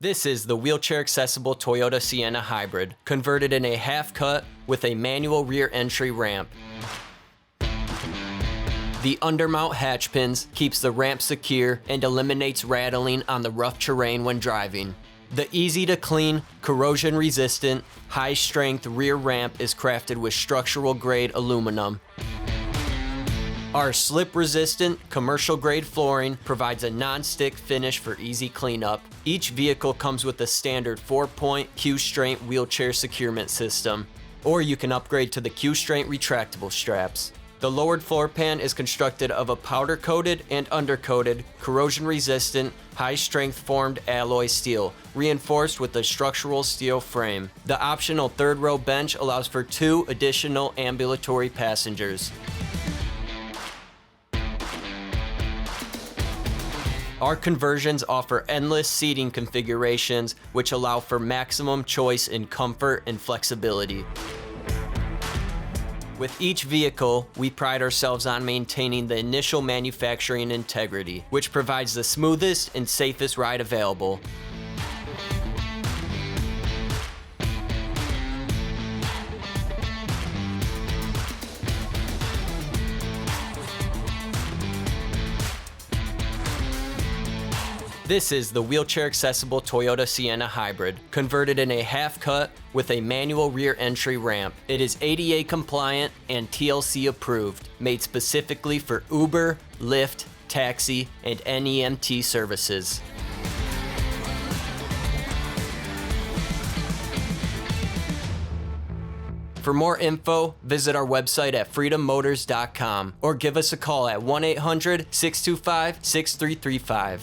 This is the wheelchair-accessible Toyota Sienna Hybrid, converted in a half-cut with a manual rear entry ramp. The undermount hatch pins keeps the ramp secure and eliminates rattling on the rough terrain when driving. The easy-to-clean, corrosion-resistant, high-strength rear ramp is crafted with structural-grade aluminum. Our slip-resistant, commercial-grade flooring provides a non-stick finish for easy cleanup. Each vehicle comes with a standard 4-point Q-Straint wheelchair securement system, or you can upgrade to the Q-Straint retractable straps. The lowered floor pan is constructed of a powder-coated and undercoated, corrosion-resistant, high-strength formed alloy steel, reinforced with a structural steel frame. The optional third-row bench allows for 2 additional ambulatory passengers. Our conversions offer endless seating configurations, which allow for maximum choice in comfort and flexibility. With each vehicle, we pride ourselves on maintaining the initial manufacturing integrity, which provides the smoothest and safest ride available. This is the wheelchair-accessible Toyota Sienna Hybrid, converted in a half-cut with a manual rear entry ramp. It is ADA compliant and TLC approved, made specifically for Uber, Lyft, taxi, and NEMT services. For more info, visit our website at freedommotors.com or give us a call at 1-800-625-6335.